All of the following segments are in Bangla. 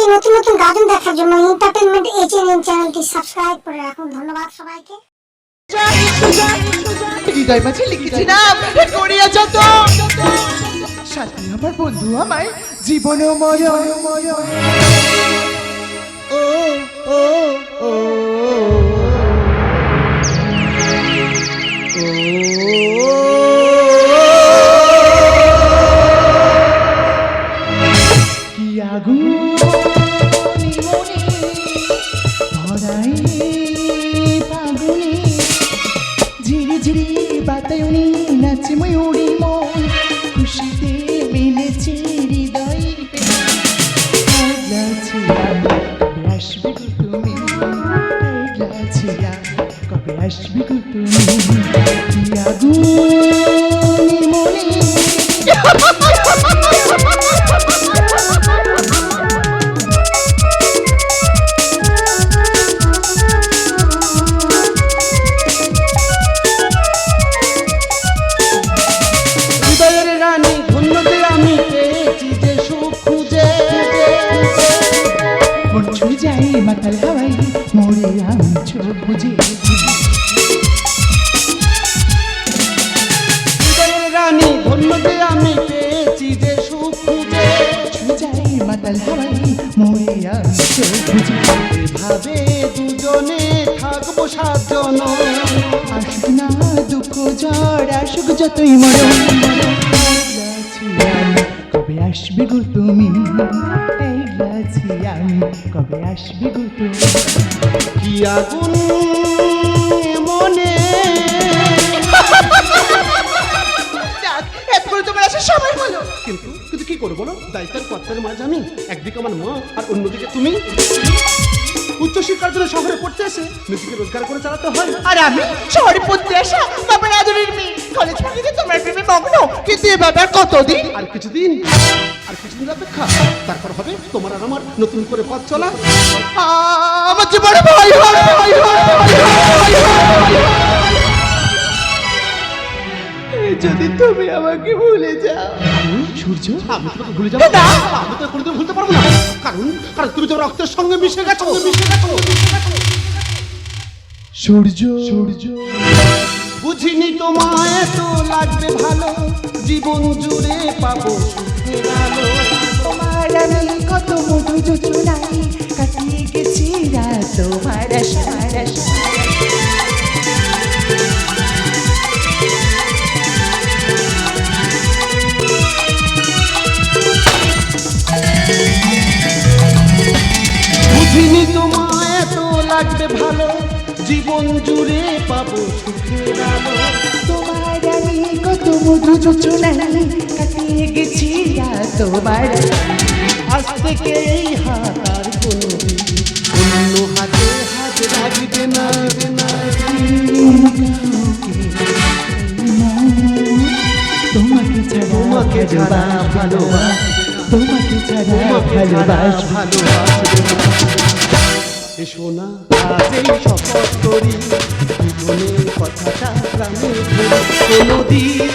নতুন নতুন গার্ডেন দেখার জন্য এন্টারটেইনমেন্ট এইচএনএন চ্যানেলটি সাবস্ক্রাইব করে রাখুন। ধন্যবাদ সবাইকে। হৃদয় মাঝে লিখেছিলাম গড়িয়া যত সাথী আমার বন্ধু আমায় জীবন মরণ ও ও ও কি আগুন ভরাই ফাগুনে ঝিরি ঝিরি বাতায়নি নাচে ময়ূরী মন খুশিতে মিলেছে হৃদয় কবে আসবে গো তুমি কবে আসবে গো তুমি কি আগুন মনে মাতাল হাওয়াই মোরে আমি চোখ বুঝে রানী ধন্যতে আমি পেয়েছি যে সুখ খুঁজে যাই মাতাল হাওয়াই মোরে আমি চোখ বুঝে এভাবে দুজনে থাকবো সাতজন আসুক না দুঃখ ঝড় আসুক যতই মরণ কবে আসবে গো তুমি এই লাছি আমি কবে আসবে গো তুমি কি আগুন মনে তোমার আসার সময় হলো কিন্তু কিন্তু কি করবো বলো দায়িত্বের কর্তার মাঝে আমি একদিকে আমার মা আর অন্যদিকে তুমি উচ্চশিক্ষার জন্য শহরে পড়তে এসে নিজেকে রোজগার করে চালাতে হয় আর আমি শহরে পড়তে আসা বাবার আদরের মেয়ে কলেজ ফাঁকিতে তোমার প্রেমে মগ্ন কিন্তু এ ব্যাপার কতদিন আর কিছুদিন অপেক্ষা তারপর হবে তোমার আর আমার নতুন করে পথ চলা আমার যে বড় ভাই যদি তুমি আমাকে ভুলে যাও সূর্য আমি তোমাকে ভুলে যাবো না আমি তো কোনোদিন ভুলতে পারবো না কারণ কারণ তুমি তো রক্তের সঙ্গে মিশে গেছো সূর্য সূর্য বুঝিনি তোমায় এত লাগবে ভালো জীবন জুড়ে পাবো সুখের আলো তোমার আমি কত মধু যোচনায় কাটিয়ে গেছি রাত তোমার আশায় বুঝিনি তোমায় এত লাগবে ভালো জীবন জুড়ে পাবো সুখের আলো তোমার আমি কত মধু যোচনায় কাটিয়ে গেছি রাত তোমার আজ থেকে এই হাত আর কোনো অন্য হাতে হাত রাখবে না তোমাকে ছাড়া ভালোবাসবে তোমাকে ছাড়া ভালোবাসবে এসো না আজ এই শপথ করি জীবনের কথাটা প্রাণে ধরি কোনোদিন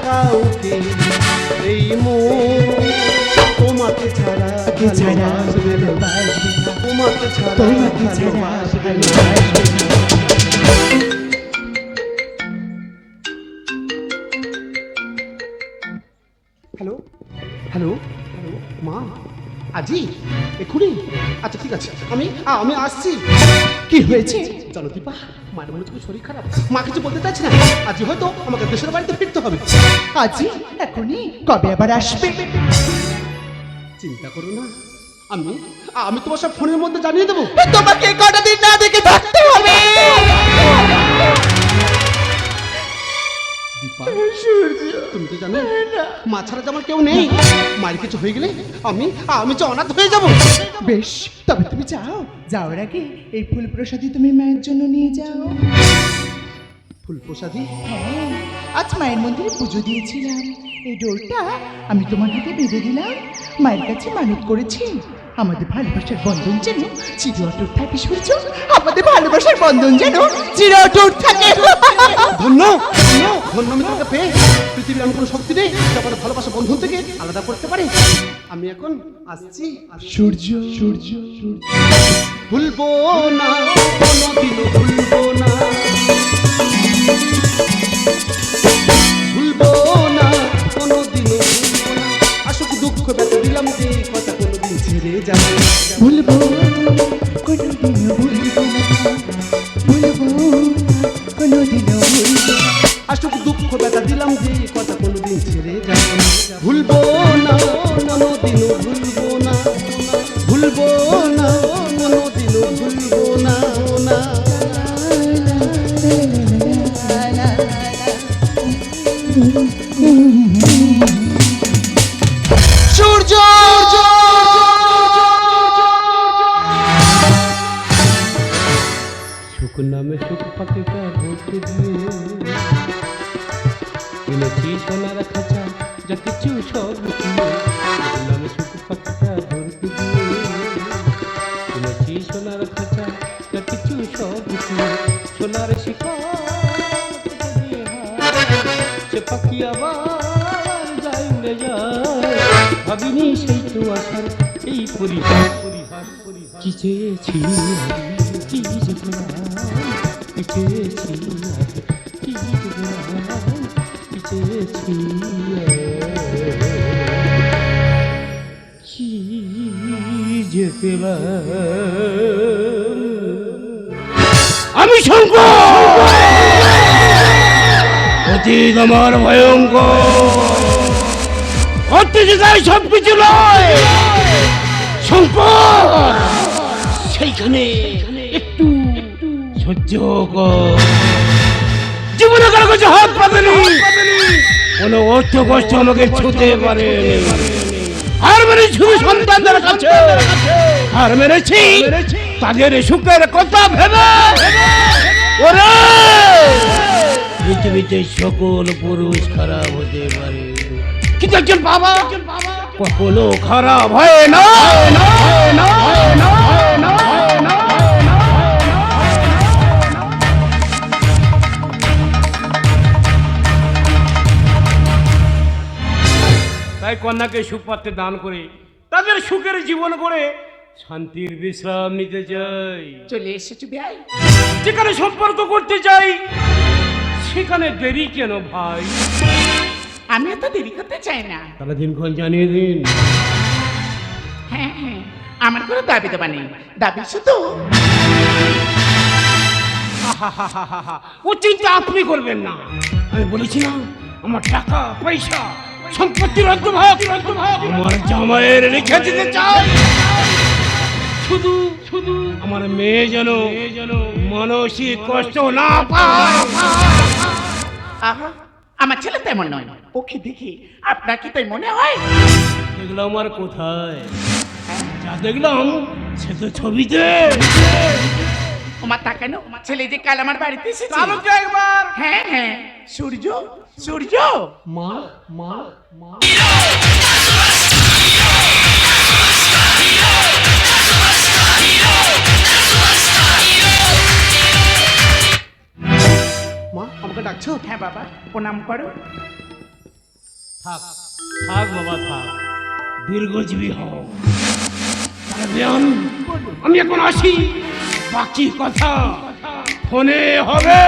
কাউকে এই মন তোমাকে ছাড়া ভালোবাসবে না তোমাকে ছাড়া ভালোবাসবে না হ্যালো হ্যালো হ্যালো মা আজি এক্ষুনি আচ্ছা ঠিক আছে আমি আসছি কি হয়েছে চলো দীপা মায়ের মনে তুমি শরীর খারাপ মা কিছু বলতে চাইছি না আজ হয়তো আমাকে দেশের বাড়িতে ফিরতে হবে আজি এখনই কবে আবার আসবে চিন্তা করো না আমি তোমার সব ফোনের মধ্যে জানিয়ে দেবো তোমাকে কটা দিন না দেখে থাকতে হবে দীপা তুমি তো জানো মা ছাড়া তো আমার কেউ নেই মায়ের কিছু হয়ে গেলে আমি যে অনাথ হয়ে যাব বেশ তবে তুমি যাওয়ার আগে এই ফুল প্রসাদী তুমি মায়ের জন্য নিয়ে যাও ফুল প্রসাদী হ্যাঁ আজ মায়ের মন্দিরে পুজো দিয়েছিলাম এই ডোরটা আমি তোমার হাতে বেঁধে দিলাম। মায়ের কাছে মানত করেছি আমাদের ভালোবাসার বন্ধন যেন চির অটুট থাকে। সূর্য, আমাদের ভালোবাসার বন্ধন যেন চির অটুট থাকে। ধন্য ধন্য ধন্য আমি তোমাকে পেয়ে। পৃথিবীর এমন কোনো শক্তি নেই যা আমার ভালোবাসা বন্ধন থেকে আলাদা করতে পারে। আমি এখন আসছি। সূর্য সূর্য সূর্য ভুলবো না কোনোদিনও ভুলবো না, ভুলবো না কোনোদিনও ভুলবো না। আসুক দুঃখ ব্যথা দিলাম যে কথা কোনোদিন ছেড়ে যাবে না। ভুলবো কোনোদিনও ভুলবো না, ভুলবো কোনোদিনও ভুলবো না। আসুক দুঃখ ব্যথা দিলাম যে কথা কোনোদিন ছেড়ে যাবে না। ভুলবো না কোনোদিনও ভুলবো না, ভুলবো না কোনোদিনও ভুলবো না না। সূর্য সুখ নামে সুখ পাখিটা ধরতে দিয়ে কিনেছি সোনার খাঁচা যা কিছু সব লুকিয়ে। সুখ নামে সুখ পাখিটা ধরতে দিয়ে কিনেছি সোনার খাঁচা যা কিছু সব লুকিয়ে। সোনার শিকার দিয়ে সে পাখি আবার যায় উড়ে যায়। ভাবিনি সেই তো আসার এই পরিহাস পরিহাস পরিহাস। কি চেয়েছি কি যে পেলাম, কি চেয়েছি কি যে পেলাম, কি চেয়েছি কি যে পেলাম। আমি শঙ্কর, অতীত আমার ভয়ঙ্কর, অত্যাচার সব কিছু নয় সম্পদ। সেইখানে একটু সহ্য কর। জীবনে কারো কাছে হাত পাবেনি, কোনো অর্থ কষ্ট আমাকে ছুঁতে পারে। আর মেরেছি শুধু সন্তানদের কাছে, আর মেরেছি তাদের সুখের কথা ভেবে। ওরে পৃথিবীতে সকল পুরুষ খারাপ হতে পারে, কিন্তু একজন বাবা কখনো খারাপ হয় না। তাই কন্যাকে সুপাত্রে দান করে তাদের সুখের জীবন করে শান্তির বিশ্রাম নিতে চাই। চলে এসেছি ভাই, যেখানে সম্পর্ক করতে চাই সেখানে দেরি কেন ভাই? আমি এত দেরি করতে চাই না। তারা দিনক্ষণ জানিয়ে দিন। হ্যাঁ হ্যাঁ, আমার কোনো দাবি দেবা নেই, দাবি শুধু ও চিন্তা আপনি করবেন না। আমি বলেছি না, আমার টাকা পয়সা সম্পত্তির অর্ধভাগ আমার জামাইয়ের রেখে দিতে চাই। শুধু শুধু আমার মেয়ে যেন মানসিক কষ্ট না পায়। আহা, আমার ছেলে তেমন নয়, ওকে দেখি আপনার কি তাই মনে হয়? এগুলো আমার কোথায়, যা দেখলাম সে তো ছবিতে। ওমা তা কেন? ছেলে যে কাল আমার বাড়িতে এসেছে। একবার হ্যাঁ হ্যাঁ, সূর্য সূর্য। মা মা মা মা আমাকে ডাকছো? হ্যাঁ বাবা, প্রণাম করো। থাক থাক বাবা থাক, দীর্ঘজীবী হও। আমি এখন আসি, বাকি কথা ফোনে হবে।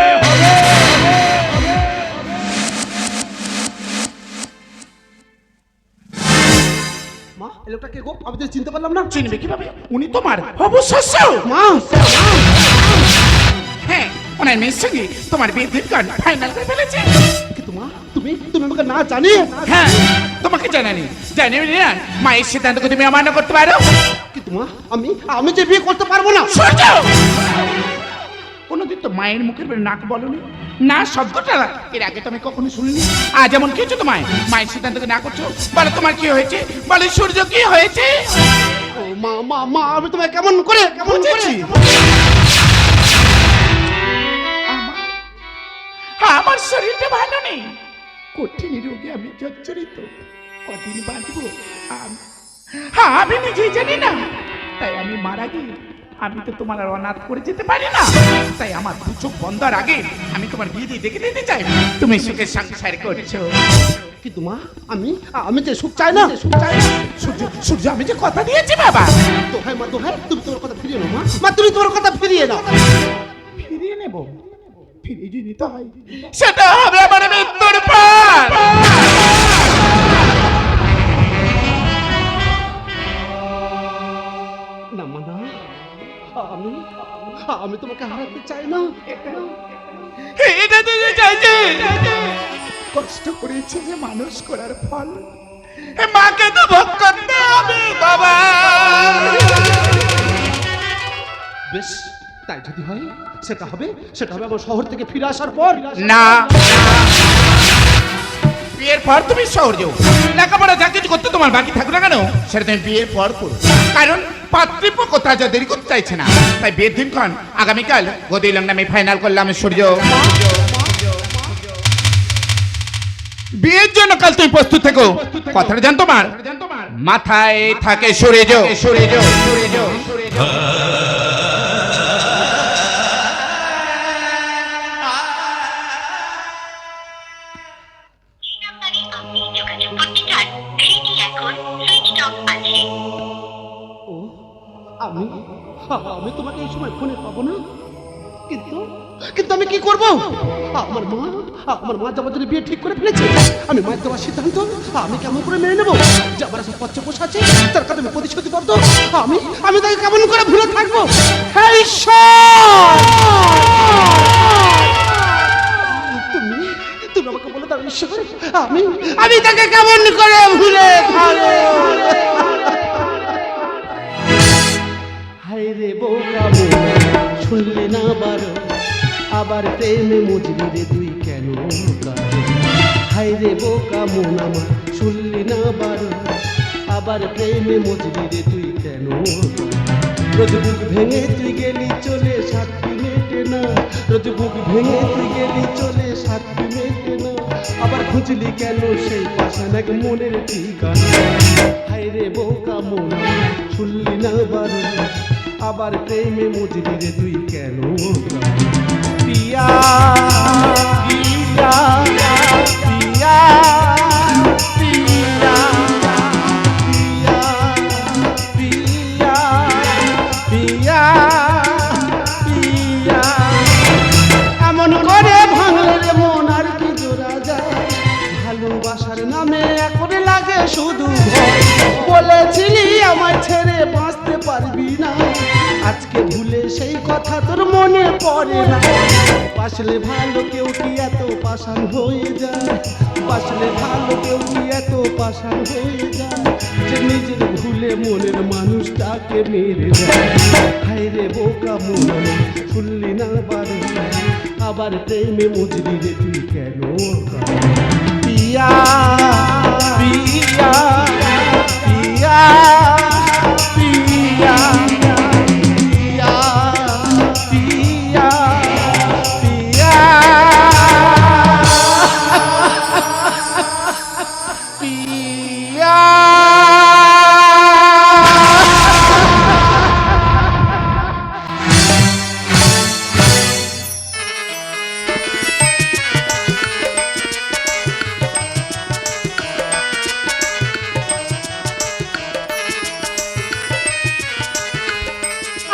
মা এই লোকটা কে গো? আমি তো চিনতে পারলাম না। চিনবে কিভাবে? উনি তোমার হবু শ্বশুর। মা হ্যাঁ, ওনার মেয়ের সঙ্গে তোমার বিয়ে দিনক্ষণ ফাইনাল করে ফেলেছে। কিন্তু মা তুমি তুমি আমাকে না জানিয়ে। হ্যাঁ, তোমাকে জানানি না, মায়ের সিদ্ধান্তকে তুমি অমান্য করতে পারো? কিন্তু মা আমি যে বিয়ে করতে পারবো না। সূর্য, কোনোদিন তো মায়ের মুখের বের নাক বলনি না, শব্দটা এর আগে তুমি কখনো শুনিনি। আজ এমন কি হচ্ছে তোমায়? মায়ের সিদ্ধান্তকে না করছো, বলো তোমার কি হয়েছে, বলো সূর্য কি হয়েছে? ও মা মা মা আমি তোমায় কেমন করে বুঝেছি। আমার শরীরটা ভালো নেই, কঠিন রোগে আমি জর্জরিত। কদিন বাঁচবো আমি নিজেই জানি না। তাই আমি মারা গিয়ে আমি তো তোমার আর অনাথ করে যেতে পারি না। তাই আমার দু চোখ বন্ধার আগে আমি তোমার বিয়ে দিয়ে দেখে দিতে চাই তুমি সুখের সংসার করছো। কিন্তু মা, আমি যে সুখ চাই না। সূর্য সূর্য আমি যে কথা দিয়েছি বাবা। দোহাই মা, দোহাই, তুমি তোমার কথা ফিরিয়ে নাও মা, তুমি তোমার কথা ফিরিয়ে নাও। ফিরিয়ে নেব? ফিরিয়ে যদি নিতে হয় সেটা হবে আমার মৃত্যুর পর। না মা, না, আমি তোমাকে হারাতে চাই না। এটা তুমি চাইছে? কষ্ট করে ছেলে মানুষ করার ফল মাকে তো ভোগ করতে হবে বাবা। বেশ, তাই যদি হয় সেটা হবে আমার শহর থেকে ফিরে আসার পর। না, বিয়ের পর তুমি শহর যাও। লেখাপড়া যা কিছু করতে তোমার বাকি থাকুক না কেন সেটা তুমি বিয়ের পর করো। কারণ পাত্রীপক্ষ যা দেরি করতে চাইছে না। তাই বিয়ের দিনক্ষণ আগামীকাল গদিলং নামে ফাইনাল করলাম। সূর্য, বিয়ের জন্য কাল তুমি প্রস্তুত থেকো। কথাটা জান তোমার মাথায় থাকে সূর্য। নাম্বারে আপনি যোগাযোগ করতে চান সেটি এখন সুইচড অফ আছে। ও, আমি তোমাকে এই সময় ফোনে পাবো না। কিন্তু আমি কি করব? আমার মা যাবার জন্য বিয়ে ঠিক করে ফেলেছে। আমি মায়ের দেওয়ার সিদ্ধান্ত আমি কেমন করে মেনে নেবো? যাবার সব পথে বসে আছে, তার কাছে আমি প্রতিশ্রুতিবদ্ধ। আমি তাকে কেমন করে ভুলে থাকবো? হে ঈশ্বর, তুমি আমাকে বলে দাও ঈশ্বর, আমি তাকে কেমন করে ভুলে থাকবো? হায় রে বোকা বোকা, শুনলে না বারো, আবার প্রেমে মজলি রে তুই কেন কাঁদো? হায় রে বোকা মন আমার, শুনলি না বারো, আবার প্রেমে মজলি রে তুই কেন কাঁদো? রোজ বুক ভেঙে তুই গেলি চলে 7 মিনিটে না, রোজ বুক ভেঙে তুই গেলি চলে 7 মিনিটে না, আবার খুঁজলি কেন সেই পাশান এক মনের ঠিকানা? হায় রে বোকা মন, শুনলি না বারো, আবার প্রেমে মজলি রে তুই কেন কাঁদো? পিয়া পিয়া পিয়া পিয়া পিয়া পিয়া পিয়া, এমন করে ভাঙলে রে মন আর কি জোড়া যায়? ভালোবাসার নামে এখন লাগে শুধু ভয়। বলেছিলি আমায় ছেড়ে বাঁচতে পারবি না, আজকে ভুলে সেই কথা তোর মনে পড়ে না। বাসলে ভালো কেউ কি এত পাষাণ হয়ে যায়? বাসলে ভালো কেউ কি এত পাষাণ হয়ে যায় যে নিজের ভুলে মনের মানুষটাকে মেরে যায়? হায় রে বোকা মন, শুনলি না বারে, আবার প্রেমে মজলি রে তুই কেন কাঁদো? পিয়া পিয়া পিয়া পিয়া পিয়া পিয়া পিয়া।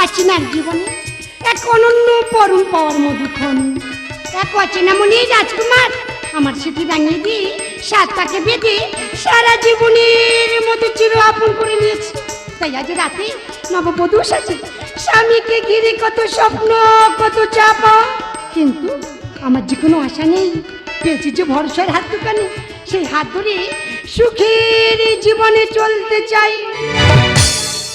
অচেনার জীবনে এক অনন্য পরম পাওয়ার মধুক্ষণ, এক অচেনা মনে রাজকুমার আমার স্মৃতি রাঙিয়ে দিয়ে সাতটাকে বেঁধে সারা জীবনের মতো চির আপন করে নিয়েছে। তাই আজ রাতে নববধূ সাজে স্বামীকে ঘিরে কত স্বপ্ন, কত চাপা, কিন্তু আমার যে কোনো আশা নেই। পেয়েছি যে ভরসার হাত দুখানি, সেই হাত ধরে সুখের জীবনে চলতে চাই।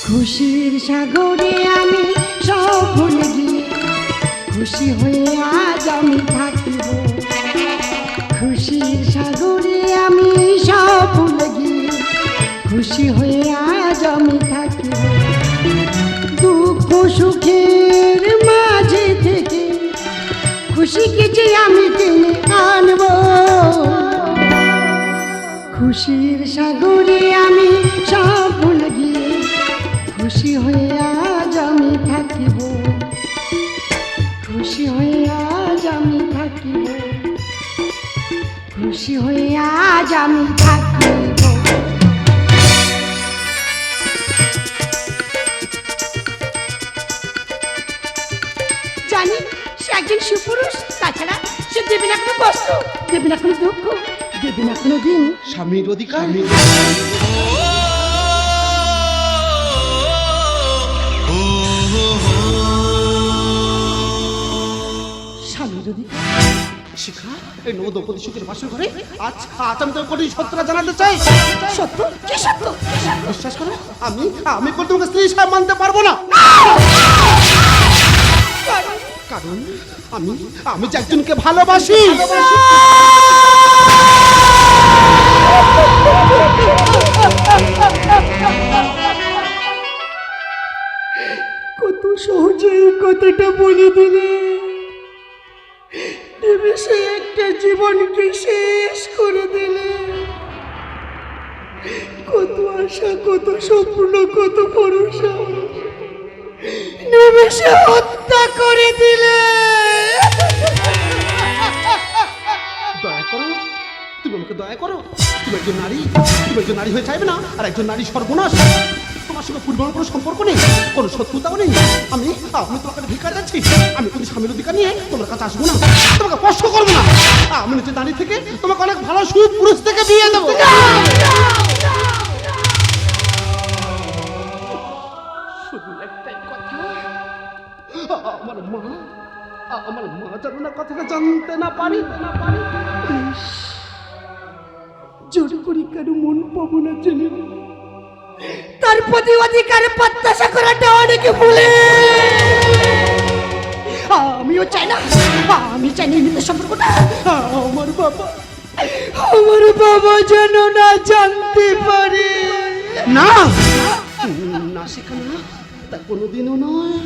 খুশির সাগরে আমি সব ভুলে গিয়ে খুশি হয়ে আজ আমি থাকিব। খুশির সাগরে আমি সব ভুলে গিয়ে খুশি হয়ে আজ আমি থাকিব। দুঃখ সুখের মাঝে থেকে খুশিকে যে আমি টেনে আনব। খুশির সাগরে আমি সব ভুলে গিয়ে খুশি হয়ে আজ আমি থাকিব, খুশি হয়ে আজ আমি থাকিব, খুশি হয়ে আজ আমি থাকিব। জানি সে একজন সুপুরুষ, তাছাড়া সে দেবে না কোনো কষ্ট, দেবে না কোনো দুঃখ, দেবে না কোনো দিন। স্বামীর অধিকার স্বামীর অধিকার। শিখা, এই নব দম্পতি সুখের বাসর ঘরে আজ আজ আমি তোমাকে কঠিন সত্যটা জানাতে চাই। সত্য? কি সত্য? বিশ্বাস করো, আমি করে তোমাকে স্ত্রী হিসাবে মানতে পারবো না। কারণ আমি যে একজনকে ভালোবাসি। কত সহজে এই কথাটা বলে দিলে, নিমেষে একটা জীবনকে শেষ করে দিলে। কত আশা, কত স্বপ্ন, কত ভরসা নিমেষে হত্যা করে দিলে। দয়া করো, তুমি আমাকে দয়া করো। তুমি একজন নারী হয়ে চাইবে না আর একজন নারী সর্বনাশ। তোমার সঙ্গে পূর্বের কোনো সম্পর্ক নেই, কোনো শত্রুতাও নেই। আমি তোমার কাছে ভিক্ষা যাচ্ছি। আমি কিন্তু স্বামীর অধিকার নিয়ে তোমার কাছে আসবো না, তোমাকে কষ্ট করবো না। আমি নিজে নারী থেকে তোমাকে অনেক ভালো সুপুরুষ থেকে বিয়ে দেবো। শুধু একটাই কথা, আমার মা যেন না কথাটা জানতে না পারি। জোর করি কারো মন পাবো না জেনে, তার প্রতি অধিকার প্রত্যাশা করাটা অনেকে ভুলে। আমিও চাই না, আমি চাই না এই মৃত্যু সম্পর্কটা আমার বাবা যেন না জানতে পারে। না না শিখা, না তা কোনোদিনও নয়।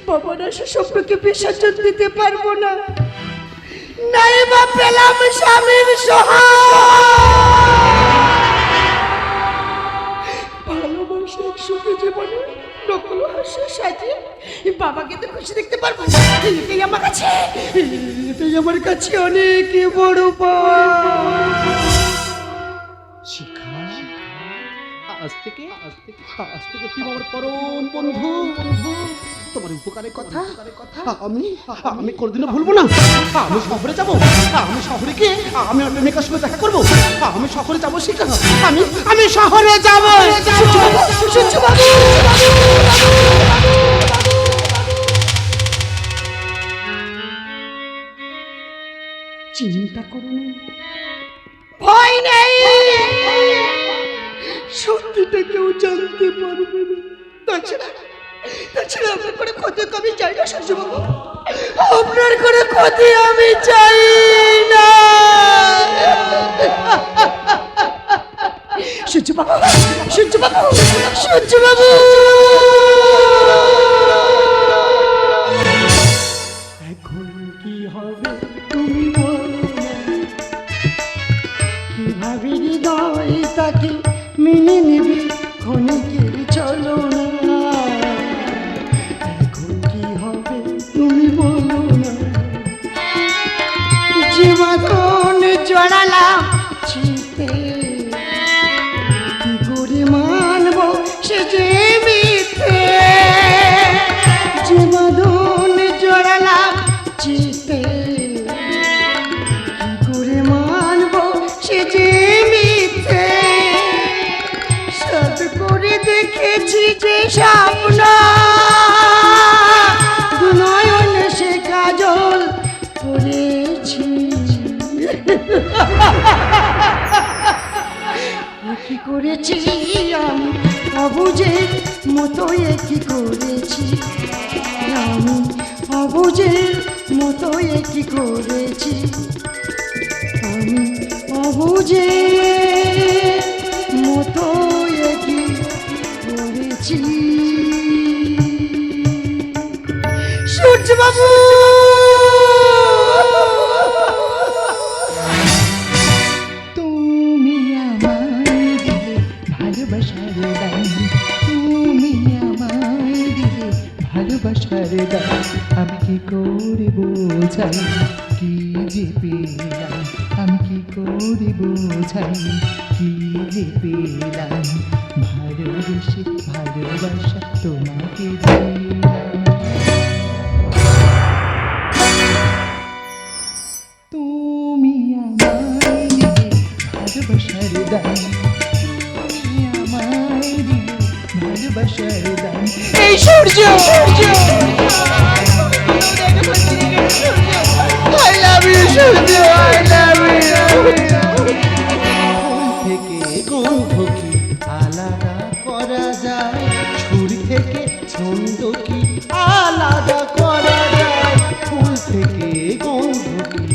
বাবারা সে স্বপ্নকে বিসর্জন দিতে পারবো না, নাই বা পেলাম স্বামীর ভালোবাসা সুখী জীবনে নকল হাসি সাজিয়ে বাবাকে তো খুশি দেখতে পারবো। এটাই আমার কাছে অনেক বড় পাওয়া। শিখা, আজ থেকে তুমি আমার পরম বন্ধু। তোমার উপকারের কথা আমি কোনোদিনও ভুলবো না। আমি শহরে যাবো, আমি শহরে গিয়ে আমি আমার প্রেমিকার সঙ্গে দেখা করবো। আমি শহরে যাবো শিখা, আমি শহরে যাবো। চিন্তা করো না, ভয় নেই, সত্যিটা কেউ জানতে পারবে না। তাছাড়া আপনার কোনো ক্ষতি আমি চাই না সূর্যবাবু, আপনার কোনো ক্ষতি আমি চাই না। সূর্যবাবু, এখন কি হবে তুমি বলো না, কিভাবে হৃদয় তাকে মেনে নেবে ক্ষণিকের চলো না। এখন কি হবে তুমি বলো না, জীবন জড়ালাম চিতে, কি করে মানবো সে যে মিথ্যে। জীবন জড়ালাম চিতে, কি করে মানবো সে যে মিথ্যে। সব করে দেখেছি যে স্বপ্ন, দুনয়ন সে কাজল করেছি। কি করেছি আমি অবুঝের মতো, কি করেছি আমি অবুঝের মতো, কি করেছি আমি অবুঝের মতো, কি করেছি। সূর্যবাবু, তুমি আমার ভালোবাসার দাম আমি কি করে বোঝাই, কি যে পেলাম আমি কি করে বোঝাই, কি যে পেলাম ভালোবেসে ভালোবাসা তোমাকে দিলাম। তুমি আমায় দিলে ভালোবাসার দাম, তুমি আমায় দিলে ভালোবাসার দাম। এই সূর্য I love you Surya, I love you। থেকে গন্ধ কি আলাদা করা যায়, সুর থেকে ছন্দ কি আলাদা করা যায়, ফুল থেকে গন্ধ কি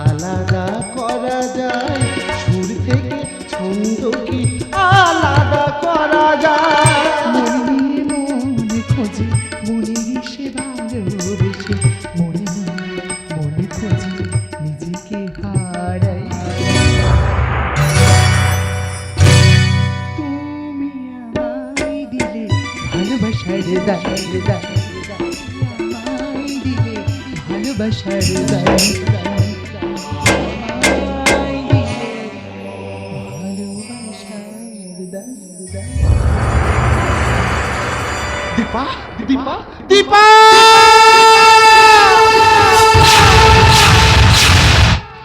আলাদা করা যায়, সুর থেকে ছন্দ কি আলাদা করা যায়। মনে মনে খোঁজে মনে সে ভালোবেসে, মনে মনে খোঁজে নিজেকে হারাই। তুমি আমায় দিলে ভালোবাসার দাম, আমায় দিলে ভালোবাসার দাম, আমায় দিলে ভালোবাসার দাম। দীপা দীপা দীপা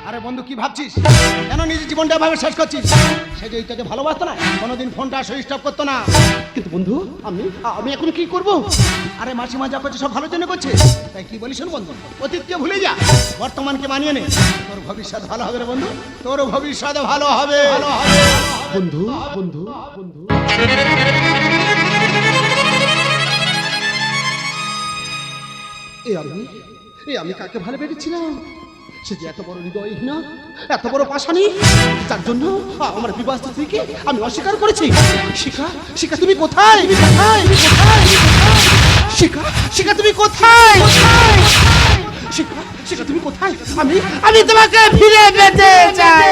আরে বন্ধু কি ভাবছিস, কেন নিজের জীবনটা এভাবে শেষ করছিস? সে যে তোকে ভালোবাসতো না, কোনোদিন ফোনটা সুইচ অফ করতো না। কিন্তু বন্ধু আমি আমি এখন কি করব? আরে মাসিমা যা করছে সব ভালোর জন্য করছে, তাই কি বলিস শোন বন্ধু, অতীতকে ভুলে যা, বর্তমানকে মানিয়ে নে, তোর ভবিষ্যৎ ভালো হবে রে বন্ধু, তোর ভবিষ্যৎ ভালো হবে বন্ধু বন্ধু বন্ধু। এ আমি কাকে ভালোবেসেছিলাম? সে যে এত বড় হৃদয়হীন, এত বড় পাষাণী, যার জন্য আমার বিবাহ স্ত্রীকে আমি অস্বীকার করেছি। শিখা শিখা তুমি কোথায়? শিখা শিখা তুমি কোথায়? শিখা শিখা তুমি কোথায়? আমি তোমাকে ফিরে পেতে চাই।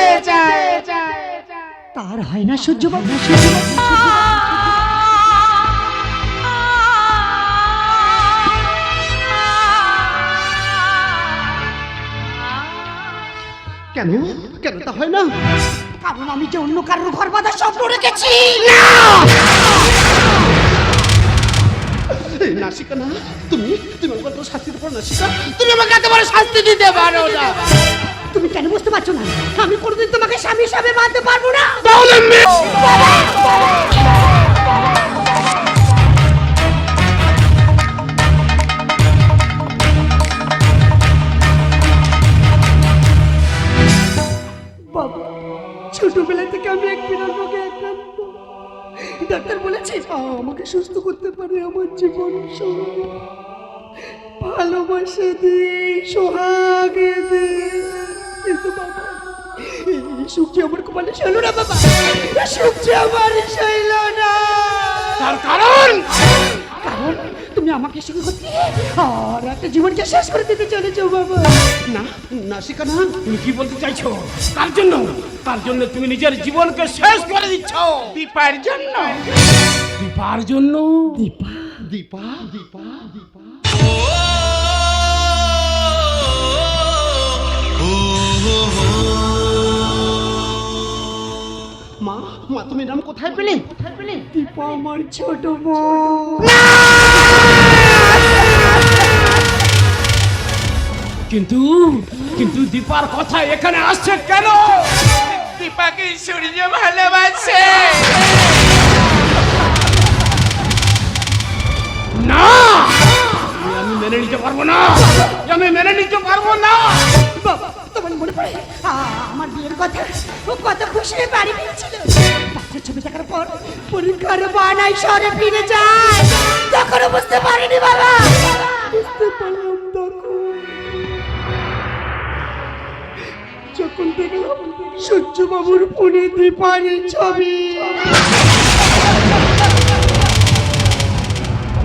তার হয় না সহ্য বাবু। কেন কেন তা হয় না? কারণ আমি যে অন্য কারোর ঘর বাঁধার স্বপ্ন রেখেছি। না শিখা না, তুমি তুমি আমাকে তো শাস্তি দিতে পারো না শিখা, তুমি আমাকে এত বড় শাস্তি দিতে পারো না। তুমি কেন বুঝতে পারছো না? আমি কোনোদিন তোমাকে স্বামী হিসাবে মানতে পারবো না। তাহলে বাবা, ছোটবেলা থেকে আমি এক বিড়াল রোগে আক্রান্ত। ডাক্তার বলেছে আমাকে সুস্থ করতে পারে আমার জীবন সঙ্গী, ভালোবাসা দিয়ে, সোহাগে দিয়ে। কিন্তু বাবা, এই সুখ যে আমার কপালে ছিল না বাবা, এই সুখ যে আমার ছিল না। তার কারণ কারণ তুমি আমাকে সুখ করতে আর একটা জীবনকে শেষ করে দিতে চলেছো বাবা। না না শিখা না, তুমি কি বলতে চাইছো? কার জন্য? কার জন্য তুমি নিজের জীবনকে শেষ করে দিচ্ছ? দীপার জন্য। দীপার জন্য? দীপা দীপা দীপা দীপা মা মা তুমি নাম কোথায় পেলে? দীপা আমার ছোট বোন। কিন্তু কিন্তু দীপার কথা এখানে আসছে কেন? দীপাকে সূর্য ভালোবাসে না, আমি মেনে নিতে পারবো না, আমি মেনে নিতে পারবো না। বাবা, তোমার মনে পড়ে আমার বিয়ের কথা? ও কত খুশি হয়ে বাড়ি ফিরছিল। বাচ্চার ছবি দেখার পর পরীক্ষার বানাই শহরে ফিরে যায়। তখনও বুঝতে পারিনি বাবা। বুঝতে পারলাম যখন দেখলাম সূর্যবাবুর ফোনে দীপারি ছবি।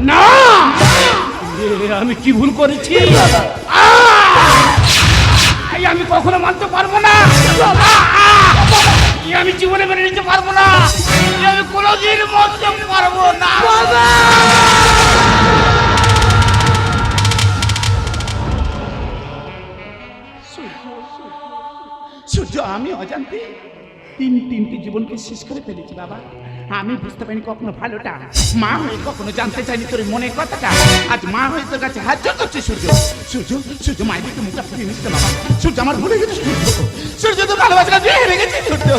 না, আমি কি ভুল করেছি? আমি কখনো মানতে পারবো না, আমি জীবনে মেনে নিতে পারবো না, আমি কোনোদিন মানতে পারবো না। তিনটি জীবনকে শেষ করে ফেলেছি বাবা। আমি বুঝতে পারিনি কখনো ভালোটা, মা হয়ে কখনো জানতে চাইনি তোর মনের কথাটা। আজ মা হয়ে তোর কাছে হাত জোর করছে। সূর্য সূর্য সূর্য, মায়ের দিকে মুখটা ফুটিয়ে নিচ্ছে বাবা। সূর্য আমার ভুলে গেছে। সূর্য তো ভালোবাসা কাছে হেরে গেছি। সূর্য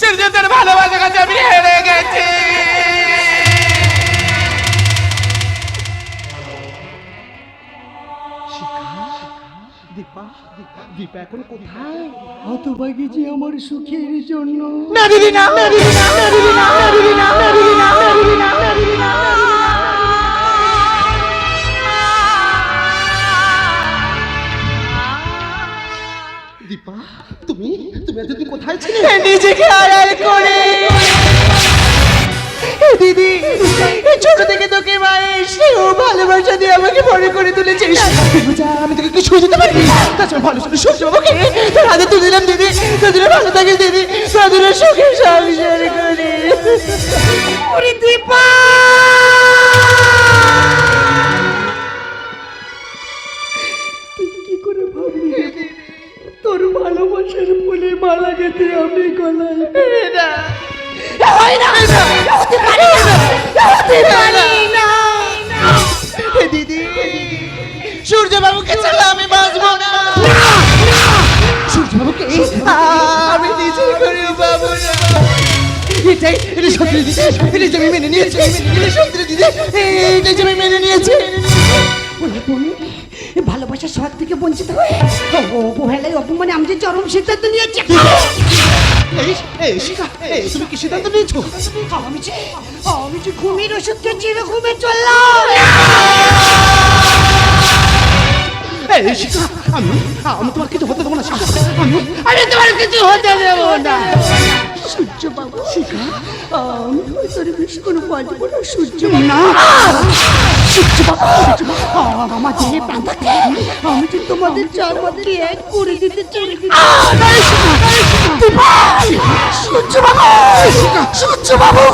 সূর্য তোর ভালোবাসা কাছে আমি হেরে গেছি। দীপা, দীপা এখন কোথায়? হতভাগী যে আমার সুখের জন্য। না দিদি না, না দিদি না, না দিদি না, না দিদি না, না দিদি না, না দিদি না, না দিদি না। দীপা, তুমি তুমি এতদিন কোথায় ছিলে? নিজেকে আড়াল করে দিদি, ছোট থেকে তোকে মায়ের স্নেহ ভালোবাসা দিয়ে আমাকে বড় করে তুলেছিস। আমি তোকে কিছু দিতে পারিনি। তাছাড়া ভালো ছিল সূর্য বাবুকে তোর হাতে তুলে দিলাম দিদি। তোদের ভালো থাকিস দিদি, তোদের সুখে সংসার করি। ওরে দীপা, তুই কি করে ভাবলি তোর ভালোবাসার ফুলে মালা গেঁথে আমি গলায় না, হয় না, হতে পারে না, হতে পারে না। দিদি, সূর্য বাবুকে ছাড়া আমি বাঁচবো না। সূর্য বাবুকে আমি নিজে করে পাবো না। এটাই এটা সত্যি দিদি, এটা যে আমি মেনে নিয়েছি, এটা সত্যি দিদি, এটা যে আমি মেনে নিয়েছি। ওরে বোন, ভালোবাসার স্বাদ থেকে বঞ্চিত হয়ে অবহেলায় অপমানে আমি যে চরম সিদ্ধান্ত নিয়েছি। এই শিখা, তুমি কি সিদ্ধান্ত নিয়েছো? আমি যে ঘুমের ওষুধকে চিরে ঘুমে চললাম। এই শিখা, আমি আমি তোমার কিছু হতে দেবো না শিখা। আমি তোমার কিছু হতে দেবো না। সূর্য বাবু, শিখা, আমি তোর বেশ কোনো বাঁচবো না। সূর্য না, সূর্য বাবু, আমার দেহে প্রান্তাতে আমি যে তোমাদের চারপাশে এক করে দিতে চাই। সূর্য বাবু, সূর্য বাবু,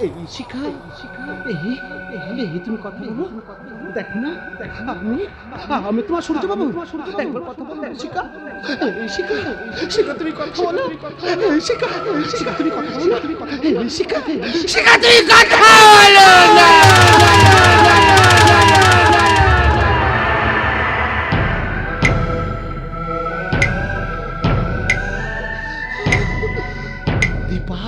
এই শিখা, এই তুমি কথা বলো। দেখো না, আমি আমি তোমার সূর্য বাবু, একবার কথা বলো শিখা। এই শিখা, শিখা তুমি কথা বলো। এই শিখা, শিখা তুমি কথা বলো। এই শিখা, শিখা তুই কথা বলো না। দীপা,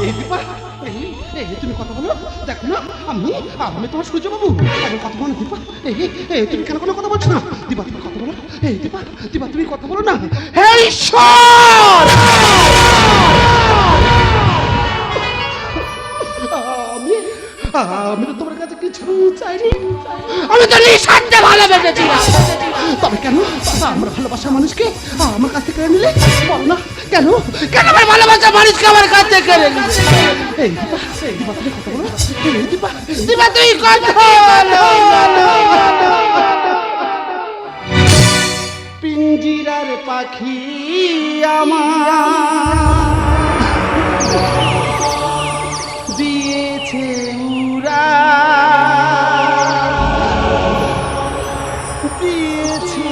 এই দীপা, তুমি কথা বলো। দেখো না, আমি আমি তোমার সূর্য বাবু, আমি কথা বলো। দীপা, তুমি কেন কোনো কথা বলছো না? দীপা তুমি কথা বলো। এই দীপা, দীপা তুমি কথা বলো না। হে ঈশ্বর, আমি আমি তো তোমার কাছে কিছু চাইনি। আমি তো নিঃস্বার্থে ভালোবেসেছিলাম। তবে কেন আমার ভালোবাসা মানুষকে আমার কাছ থেকে কেড়ে নিলে? বলো না কেন? কেন আমার ভালোবাসা মানুষকে আমার কাছ থেকে কেড়ে নিলে? এই দীপা, এই দীপা তুমি কথা বলো। এই দীপা, দিবা তুই কথা বলো। পিঞ্জিরার পাখি আমার দিয়েছে উড়া, দিয়েছে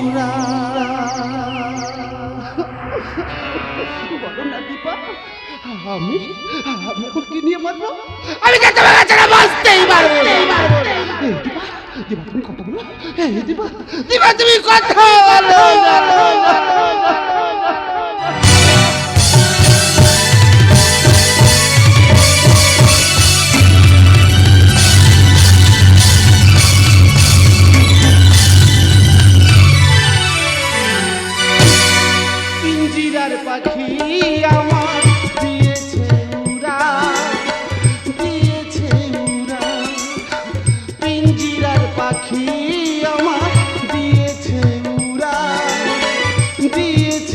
উড়া। বলো না দীপা, আমি আমি এখন কি নিয়ে মারবো? আমি যে তোমার কাছে বাঁচতেই পারবো না। এই দীপা, দীপা তুমি কথা বলো। এই দীপা, দিবা তুমি কথা বলো। পিঞ্জিরার পাখি আমার দিয়েছে উড়া, দিয়েছে উড়া। পিঞ্জিরার পাখি আমার দিয়েছে উড়া, দিয়েছে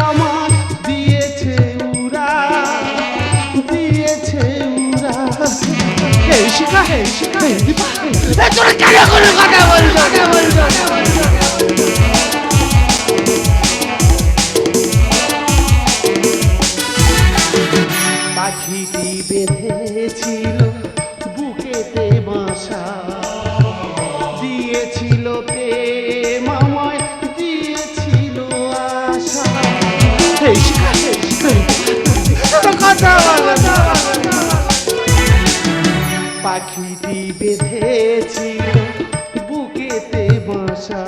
আমার দিয়েছে উড়া, দিয়েছে উড়া। হে শিখা, হে শিখা, হে দীপা, তোরা কেন কোনো কথা বলছো? পাখিটি বেঁধেছিল বুকেতে বাসা, দিয়েছিল প্রেম আমায়, দিয়েছিল আশা। হে শিখা, হে শিখা, কথা বলো না। পাখিটি বেঁধেছিল বুকেতে বাসা,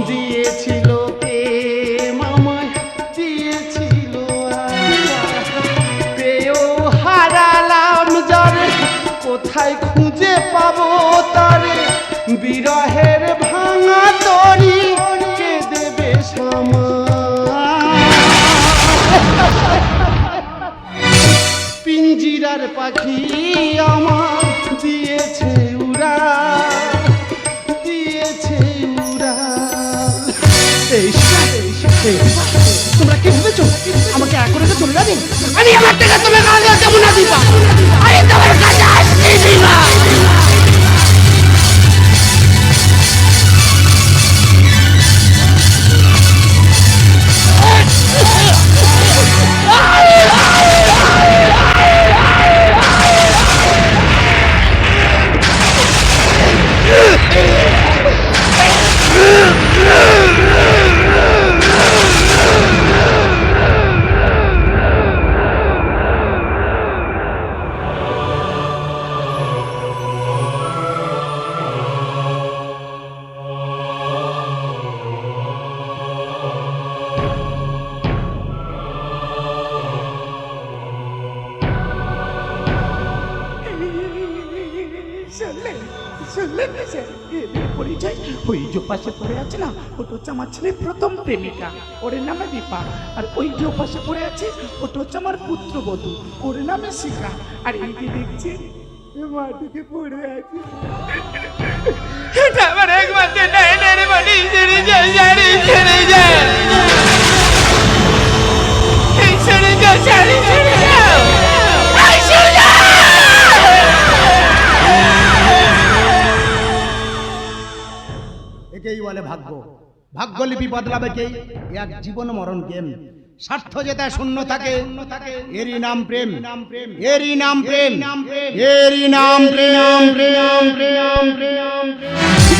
দিয়েছিল প্রেম আমায়, দিয়েছিল আশা। পেয়েও হারালাম যারে, কোথায় খুঁজে পাবো তারে? বিরহের ভাঙা তরি কে দেবে সামাল? পিঞ্জিরার পাখি আমার দিয়েছে উড়া, দিয়েছে উড়া। এই শিখা, এই শিখা, এই শিখা, তোমরা কি ভেবেছো আমাকে এক করে চলে যাবে? আমি আমার থেকে তুমি কাজ দেবো না দিবা, আমি তোমার কাছে আসছি দিবা। শুনলেন, শুনলেন না স্যার? এদের পরিচয় ওই যে পাশে পড়ে আছে না, ওটা হচ্ছে আমার ছেলের প্রথম প্রেমিকা, ওর নামে দীপা। আর ওই যে পাশে পড়ে আছে, ওটা হচ্ছে আমার পুত্রবধূ, ওর নামে শিখা। আর এই যে দেখছেন মাটিতে পড়ে আছে, এটা আমার একমাত্র নয়নের মনি, ছেড়ে যায়, শাড়ি ছেড়ে যায়, এই ছেড়ে যাও, শাড়ি ছেড়ে যাও, এই ছেড়ে যাও। একেই বলে ভাগ্য। ভাগ্যলিপি বদলাবে কে? এক জীবন মরণ গেম। স্বার্থ যেটা শূন্য থাকে, এরই নাম প্রেম, এরই নাম প্রেম, এরই নাম প্রেম, প্রেম, প্রেম, প্রেম।